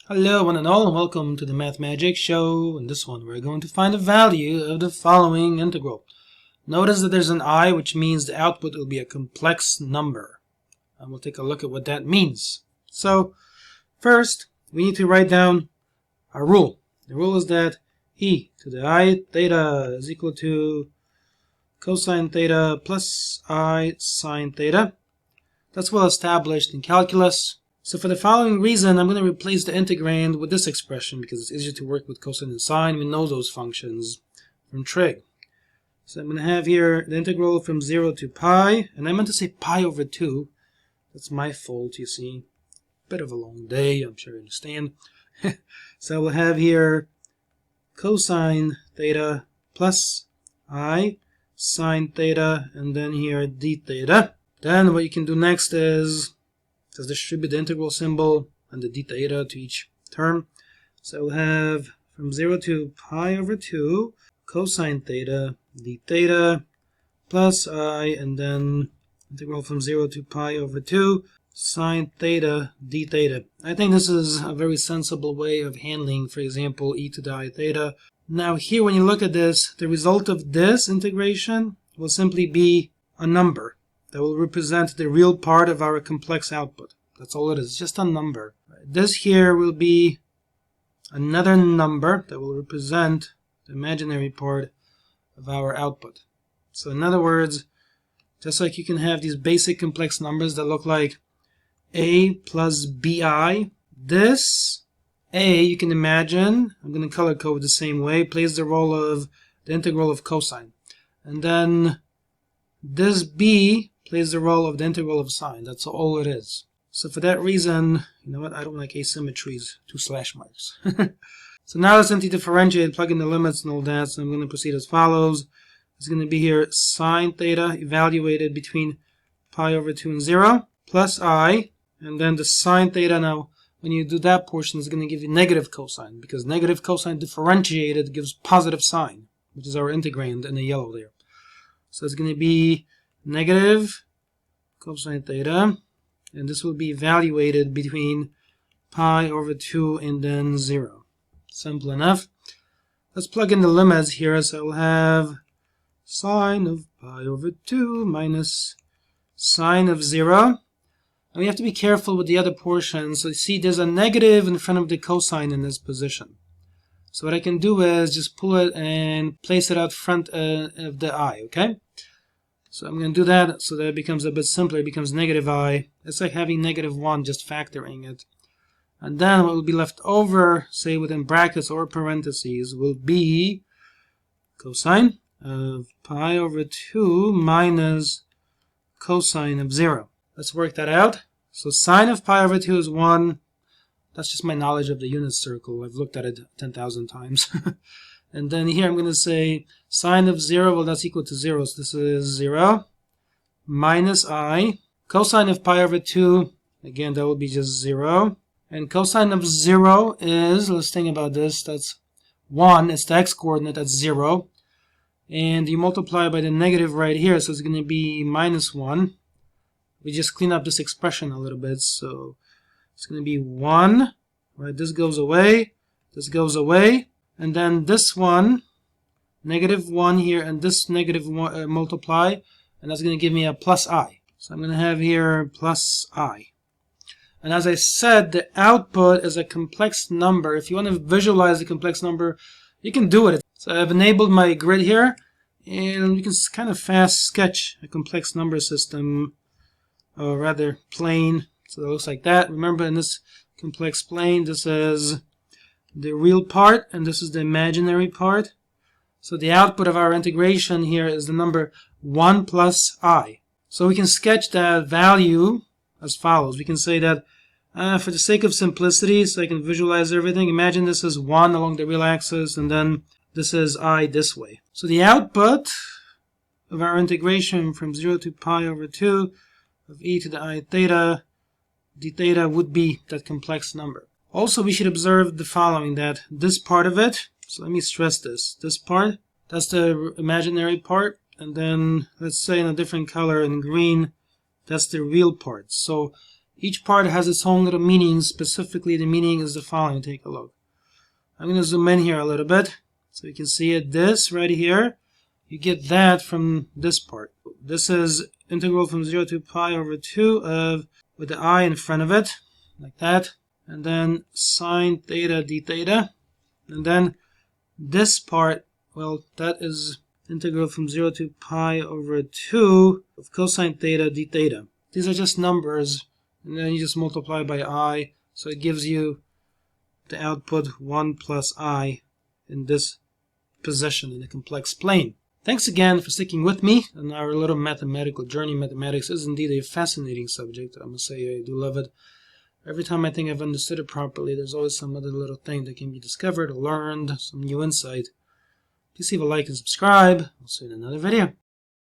Hello one and all, and welcome to the Math Magic Show. In this one we're going to find the value of the following integral. Notice that there's an I, which means the output will be a complex number. And we'll take a look at what that means. So first we need to write down our rule. The rule is that e to the I theta is equal to cosine theta plus I sine theta. That's well established in calculus. So for the following reason, I'm going to replace the integrand with this expression because it's easier to work with cosine and sine. We know those functions from trig. So I'm going to have here the integral from 0 to pi, and I meant to say pi over 2. That's my fault, you see. Bit of a long day, I'm sure you understand. So we'll have here cosine theta plus I sine theta, and then here d theta. Then what you can do next is just distribute the integral symbol and the d theta to each term. So we'll have from 0 to pi over 2 cosine theta d theta plus I, and then integral from 0 to pi over 2 sine theta d theta. I think this is a very sensible way of handling, for example, e to the I theta. Now here when you look at this, the result of this integration will simply be a number that will represent the real part of our complex output. That's all it is, just a number. This here will be another number that will represent the imaginary part of our output. So in other words, just like you can have these basic complex numbers that look like a plus bi, this a, you can imagine, I'm going to color code the same way, plays the role of the integral of cosine. And then this b plays the role of the integral of sine. That's all it is. So for that reason, you know what, I don't like asymmetries, 2 slash marks. So now let's anti-differentiate, plug in the limits and all that. So I'm going to proceed as follows. It's going to be here sine theta evaluated between pi over 2 and 0 plus I, and then the sine theta. Now when you do that portion, it's going to give you negative cosine, because negative cosine differentiated gives positive sine, which is our integrand in the yellow there. So it's going to be negative cosine theta, and this will be evaluated between pi over 2 and then 0. Simple enough. Let's plug in the limits here. So we'll have sine of pi over 2 minus sine of 0. And we have to be careful with the other portions. So you see there's a negative in front of the cosine in this position. So what I can do is just pull it and place it out front of the I, okay? So I'm going to do that so that it becomes a bit simpler. It becomes negative I. It's like having negative 1, just factoring it. And then what will be left over, say within brackets or parentheses, will be cosine of pi over 2 minus cosine of 0. Let's work that out. So sine of pi over 2 is 1. That's just my knowledge of the unit circle. I've looked at it 10,000 times. And then here I'm going to say sine of 0, well, that's equal to 0. So this is 0 minus I. Cosine of pi over 2, again, that will be just 0. And cosine of 0 is, let's think about this, that's 1. It's the x-coordinate, that's 0. And you multiply by the negative right here, so it's going to be minus 1. We just clean up this expression a little bit, so it's going to be 1. Right, this goes away, this goes away. And then this one, negative 1 here, and this negative 1 multiply, and that's going to give me a plus I. So I'm going to have here plus I. And as I said, the output is a complex number. If you want to visualize a complex number, you can do it. So I've enabled my grid here, and you can kind of fast sketch a complex number system, or rather plane. So it looks like that. Remember, in this complex plane, this is the real part, and this is the imaginary part. So the output of our integration here is the number 1 plus I. So we can sketch that value as follows. We can say that for the sake of simplicity, so I can visualize everything, imagine this is 1 along the real axis, and then this is I this way. So the output of our integration from 0 to pi over 2 of e to the I theta d theta would be that complex number. Also, we should observe the following, that this part of it, so let me stress this part, that's the imaginary part, and then let's say in a different color, in green, that's the real part. So Each part has its own little meaning. Specifically, the meaning is the following. Take a look. I'm going to zoom in here a little bit so you can see it. This right here, you get that from this part. This is integral from 0 to pi over 2 of, with the I in front of it, like that. And then sine theta d theta. And then this part, well, that is integral from 0 to pi over 2 of cosine theta d theta. These are just numbers, and then you just multiply by I, so it gives you the output 1 plus I in this position in the complex plane. Thanks again for sticking with me on our little mathematical journey. Mathematics is indeed a fascinating subject. I must say I do love it. Every time I think I've understood it properly, there's always some other little thing that can be discovered or learned, some new insight. Please leave a like and subscribe. I'll see you in another video.